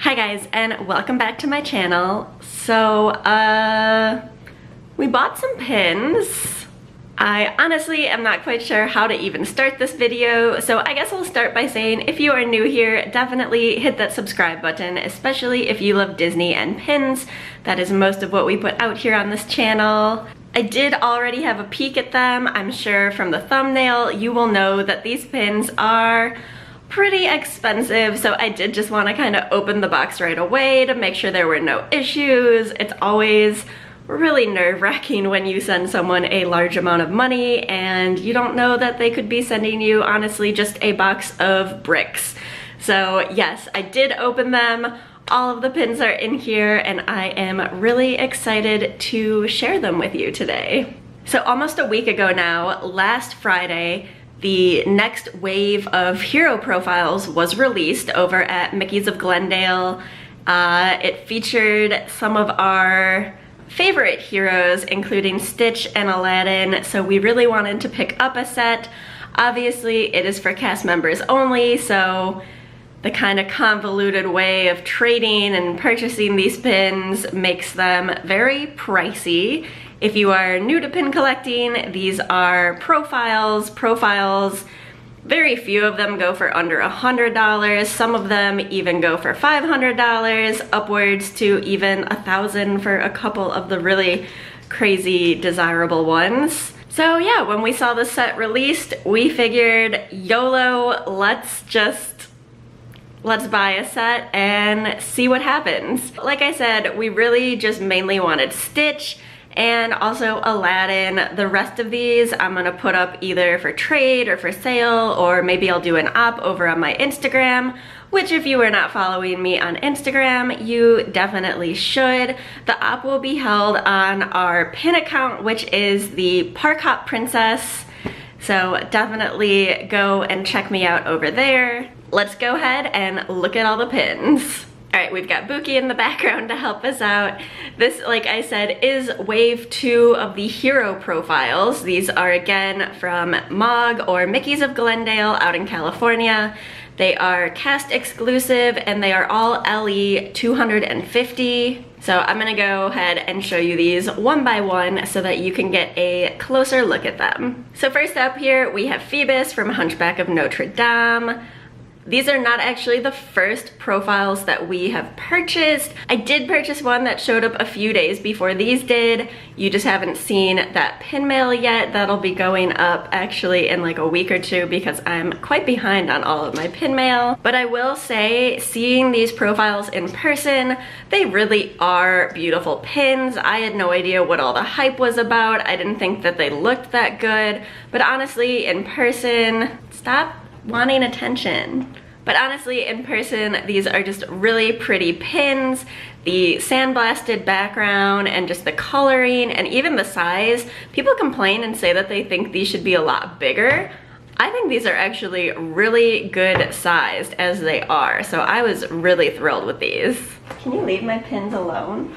Hi guys, and welcome back to my channel. So, we bought some pins. I honestly am not quite sure how to even start this video, so I guess I'll start by saying if you are new here, definitely hit that subscribe button, especially if you love Disney and pins. That is most of what we put out here on this channel. I did already have a peek at them. I'm sure from the thumbnail you will know that these pins are pretty expensive, so I did just want to kind of open the box right away to make sure there were no issues. It's always really nerve-wracking when you send someone a large amount of money and you don't know that they could be sending you, honestly, just a box of bricks. So yes, I did open them. All of the pins are in here and I am really excited to share them with you today. So almost a week ago now, last Friday, the next wave of hero profiles was released over at Mickey's of Glendale. It featured some of our favorite heroes, including Stitch and Aladdin, so we really wanted to pick up a set. Obviously, it is for cast members only, so the kind of convoluted way of trading and purchasing these pins makes them very pricey. If you are new to pin collecting, these are profiles. Very few of them go for under $100. Some of them even go for $500, upwards to even $1,000 for a couple of the really crazy desirable ones. So yeah, when we saw the set released, we figured YOLO, let's buy a set and see what happens. Like I said, we really just mainly wanted Stitch and also Aladdin. The rest of these I'm gonna put up either for trade or for sale, or maybe I'll do an op over on my Instagram, which if you are not following me on Instagram, you definitely should. The op will be held on our pin account, which is the Park Hop Princess. So definitely go and check me out over there. Let's go ahead and look at all the pins. All right, we've got Buki in the background to help us out. This, like I said, is wave 2 of the hero profiles. These are again from MOG or Mickey's of Glendale out in California. They are cast exclusive and they are all LE 250. So I'm gonna go ahead and show you these one by one so that you can get a closer look at them. So first up here, we have Phoebus from Hunchback of Notre Dame. These are not actually the first profiles that we have purchased. I did purchase one that showed up a few days before these did. You just haven't seen that pin mail yet. That'll be going up actually in like a week or two because I'm quite behind on all of my pin mail. But I will say, seeing these profiles in person, they really are beautiful pins. I had no idea what all the hype was about. I didn't think that they looked that good. But honestly, in person, stop wanting attention. But honestly, in person, these are just really pretty pins. The sandblasted background and just the coloring and even the size. People complain and say that they think these should be a lot bigger. I think these are actually really good sized as they are. So I was really thrilled with these. Can you leave my pins alone?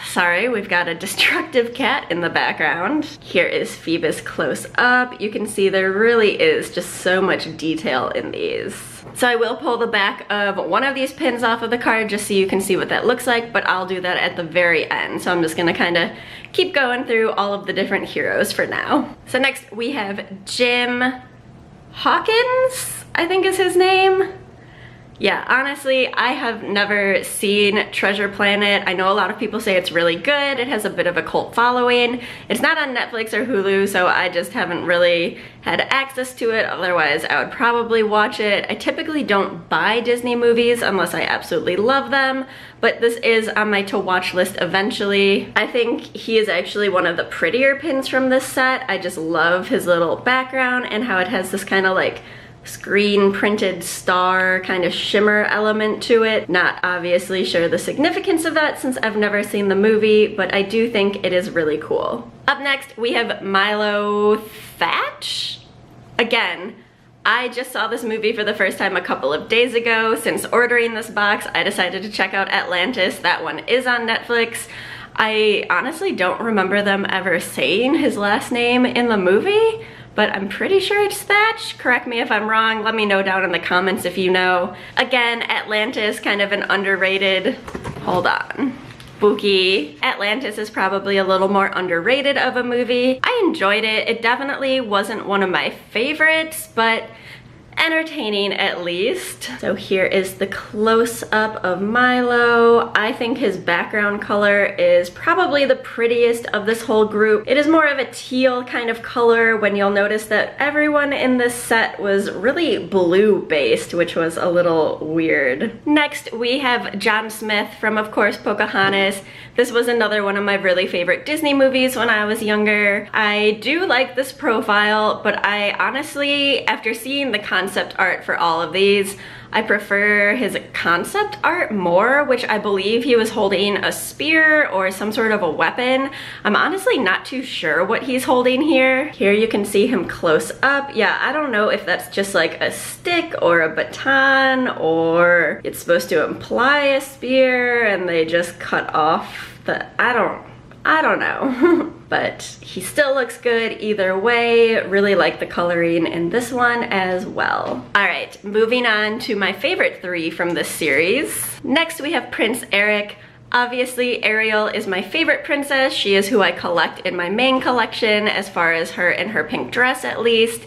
Sorry, we've got a destructive cat in the background. Here is Phoebus close up. You can see there really is just so much detail in these. So I will pull the back of one of these pins off of the card just so you can see what that looks like, but I'll do that at the very end. So I'm just gonna kind of keep going through all of the different heroes for now. So next we have Jim Hawkins, I think is his name. Yeah, honestly, I have never seen Treasure Planet. I know a lot of people say it's really good. It has a bit of a cult following. It's not on Netflix or Hulu, so I just haven't really had access to it. Otherwise, I would probably watch it. I typically don't buy Disney movies unless I absolutely love them, but this is on my to-watch list eventually. I think he is actually one of the prettier pins from this set. I just love his little background and how it has this kind of like screen printed star kind of shimmer element to it. Not obviously sure the significance of that since I've never seen the movie, but I do think it is really cool. Up next we have Milo Thatch. Again, I just saw this movie for the first time a couple of days ago. Since ordering this box, I decided to check out Atlantis. That one is on Netflix. I honestly don't remember them ever saying his last name in the movie, but I'm pretty sure it's Thatch. Correct me if I'm wrong. Let me know down in the comments if you know. Again, Atlantis, kind of an underrated, hold on. Spooky. Atlantis is probably a little more underrated of a movie. I enjoyed it. It definitely wasn't one of my favorites, but entertaining at least. So here is the close-up of Milo. I think his background color is probably the prettiest of this whole group. It is more of a teal kind of color when you'll notice that everyone in this set was really blue based, which was a little weird. Next we have John Smith from, of course, Pocahontas. This was another one of my really favorite Disney movies when I was younger. I do like this profile, but I honestly, after seeing the concept art for all of these, I prefer his concept art more, which I believe he was holding a spear or some sort of a weapon. I'm honestly not too sure what he's holding here. Here you can see him close up. Yeah, I don't know if that's just like a stick or a baton, or it's supposed to imply a spear and they just cut off the, I don't know. But he still looks good either way. Really like the coloring in this one as well. All right, moving on to my favorite three from this series. Next we have Prince Eric. Obviously, Ariel is my favorite princess. She is who I collect in my main collection, as far as her in her pink dress at least.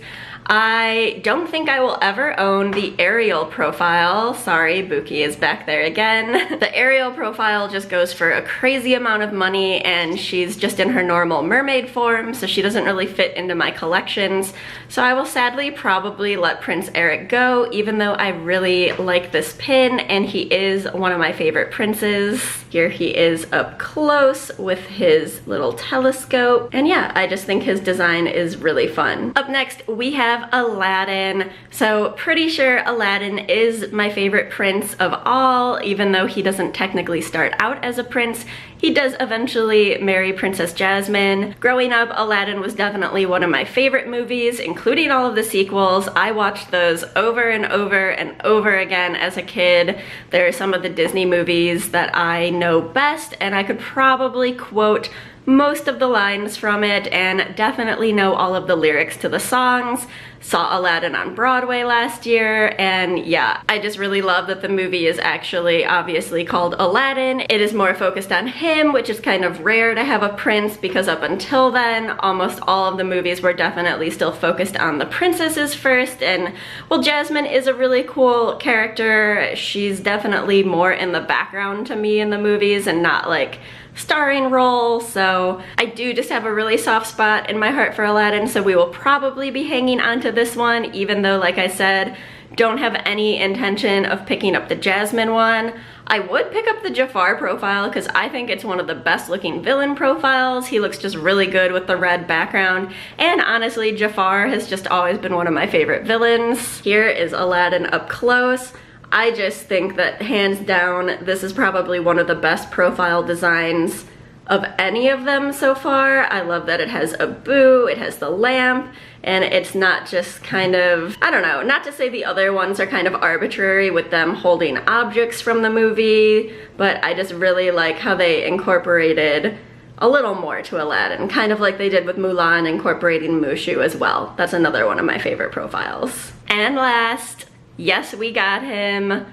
I don't think I will ever own the Ariel profile. Sorry, Buki is back there again. The Ariel profile just goes for a crazy amount of money, and she's just in her normal mermaid form, so she doesn't really fit into my collections. So I will sadly probably let Prince Eric go, even though I really like this pin, and he is one of my favorite princes. Here he is up close with his little telescope. And yeah, I just think his design is really fun. Up next, we have Aladdin. So pretty sure Aladdin is my favorite prince of all, even though he doesn't technically start out as a prince. He does eventually marry Princess Jasmine. Growing up, Aladdin was definitely one of my favorite movies, including all of the sequels. I watched those over and over and over again as a kid. There are some of the Disney movies that I know best, and I could probably quote most of the lines from it and definitely know all of the lyrics to the songs. Saw Aladdin on Broadway last year, and yeah, I just really love that the movie is actually obviously called Aladdin. It is more focused on him, which is kind of rare to have a prince, because up until then, almost all of the movies were definitely still focused on the princesses first. And well, Jasmine is a really cool character. She's definitely more in the background to me in the movies and not like starring role, so I do just have a really soft spot in my heart for Aladdin, so we will probably be hanging on to this one, even though, like I said, don't have any intention of picking up the Jasmine one. I would pick up the Jafar profile because I think it's one of the best looking villain profiles. He looks just really good with the red background, and honestly, Jafar has just always been one of my favorite villains. Here is Aladdin up close. I just think that hands down, this is probably one of the best profile designs of any of them so far. I love that it has Abu, it has the lamp, and it's not just kind of, I don't know, not to say the other ones are kind of arbitrary with them holding objects from the movie, but I just really like how they incorporated a little more to Aladdin, kind of like they did with Mulan, incorporating Mushu as well. That's another one of my favorite profiles. And last, yes, we got him.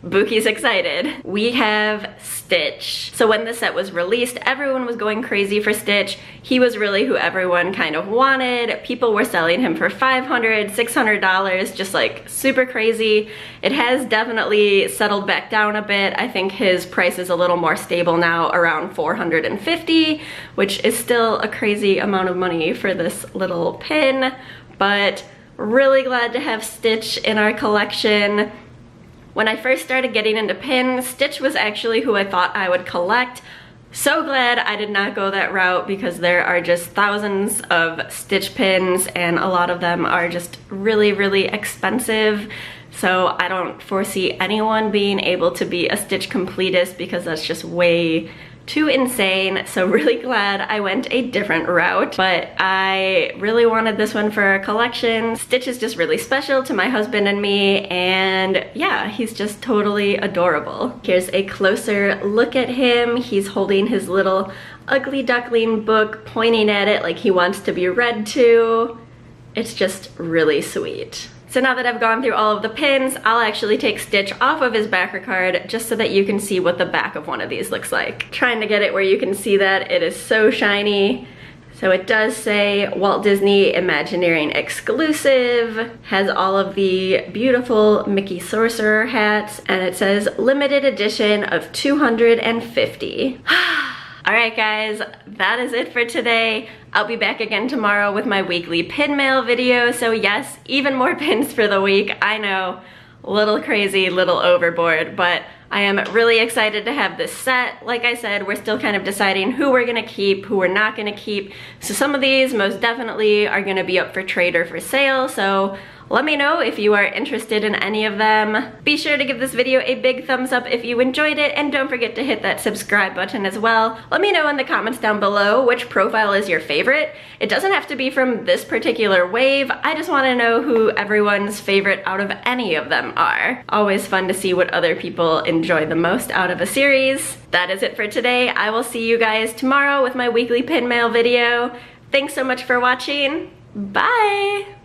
Buki's excited. We have Stitch. So when the set was released, everyone was going crazy for Stitch. He was really who everyone kind of wanted. People were selling him for $500, $600, just like super crazy. It has definitely settled back down a bit. I think his price is a little more stable now, around $450, which is still a crazy amount of money for this little pin, but really glad to have Stitch in our collection. When I first started getting into pins, Stitch was actually who I thought I would collect. So glad I did not go that route, because there are just thousands of Stitch pins and a lot of them are just really, really expensive. So I don't foresee anyone being able to be a Stitch completist, because that's just way too insane, so really glad I went a different route. But I really wanted this one for our collection. Stitch is just really special to my husband and me, and yeah, he's just totally adorable. Here's a closer look at him. He's holding his little ugly duckling book, pointing at it like he wants to be read to. It's just really sweet. So now that I've gone through all of the pins, I'll actually take Stitch off of his backer card just so that you can see what the back of one of these looks like. Trying to get it where you can see that. It is so shiny. So it does say Walt Disney Imagineering exclusive, has all of the beautiful Mickey Sorcerer hats, and it says limited edition of 250. Alright guys, that is it for today. I'll be back again tomorrow with my weekly pin mail video, so yes, even more pins for the week. I know, little crazy, little overboard, but I am really excited to have this set. Like I said, we're still kind of deciding who we're gonna keep, who we're not gonna keep. So some of these most definitely are gonna be up for trade or for sale, so let me know if you are interested in any of them. Be sure to give this video a big thumbs up if you enjoyed it, and don't forget to hit that subscribe button as well. Let me know in the comments down below which profile is your favorite. It doesn't have to be from this particular wave. I just want to know who everyone's favorite out of any of them are. Always fun to see what other people enjoy the most out of a series. That is it for today. I will see you guys tomorrow with my weekly pin mail video. Thanks so much for watching. Bye!